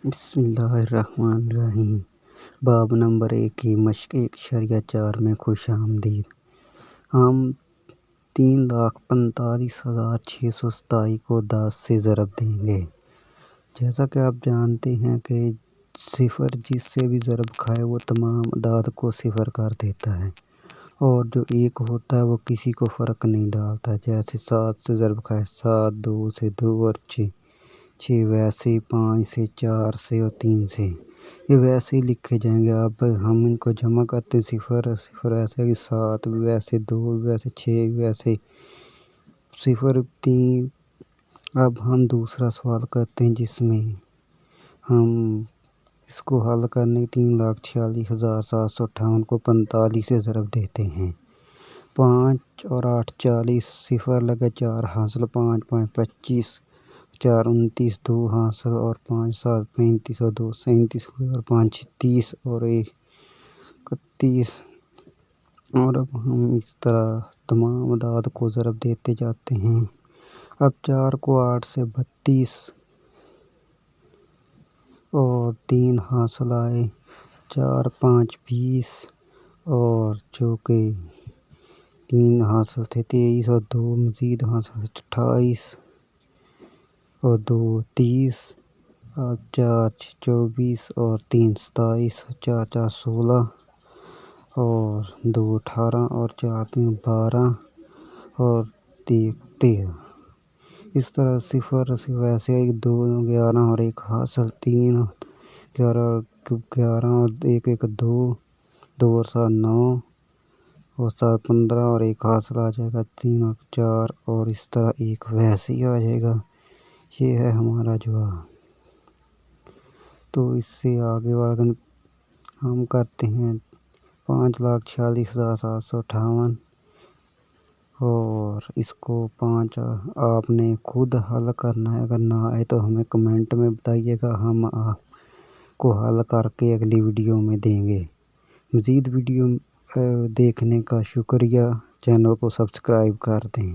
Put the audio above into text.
بسم اللہ الرحمن الرحیم۔ باب نمبر 1 کی مشق 1.4 میں خوش آمدید۔ ہم 3,45,627 کو 10 سے ضرب دیں گے۔ جیسا کہ آپ جانتے ہیں کہ صفر جس سے بھی ضرب کھائے وہ تمام اعداد کو صفر کر دیتا ہے، اور جو 1 ہوتا ہے وہ کسی کو فرق نہیں ڈالتا۔ جیسے 7 سے ضرب کھائے 7، 2 سے 2 اور 6، ویسے 5 سے 4 سے اور 3 سے، یہ ویسے ہی لکھے جائیں گے۔ اب ہم ان کو جمع کرتے ہیں، صفر ایسے کہ 7 بھی ویسے، 2 بھی ویسے، 6 بھی ویسے، 0 3۔ اب ہم دوسرا سوال کرتے ہیں جس میں ہم اس کو حل کرنے 3,46,758 کو 45 سے ضرب دیتے ہیں۔ 5 اور 8 40، 0 لگے 4 حاصل، 5 5 25، 4 29، 2 حاصل اور 5 7 35 اور 2 37 ہوئے، اور 5 30 اور 1 31۔ اور اب ہم اس طرح تمام اعداد کو ضرب دیتے جاتے ہیں۔ اب 4 کو 8 سے 32 اور 3 حاصل آئے، 4 5 20 اور جو کہ 3 حاصل تھے 23 اور 2 مزید حاصل 28 اور 2 30۔ اب 4 24 اور 3 27، 4 4 16 اور 2 18 اور 4 3 12 اور 1 13۔ اس طرح 0 سے ویسے 2 11 اور 1 حاصل، 3 11 اور 11 اور 1 1 2، 2 اور 7 9 اور 7 15 اور 1 حاصل آ جائے گا، 3 اور 4 اور اس طرح 1 ویسے ہی آ جائے گا۔ یہ ہے ہمارا جواب۔ تو اس سے آگے ہم کرتے ہیں 5,46,758، اور اس کو 5 آپ نے خود حل کرنا ہے۔ اگر نہ آئے تو ہمیں کمنٹ میں بتائیے گا، ہم آپ کو حل کر کے اگلی ویڈیو میں دیں گے۔ مزید ویڈیو دیکھنے کا شکریہ، چینل کو سبسکرائب کر دیں۔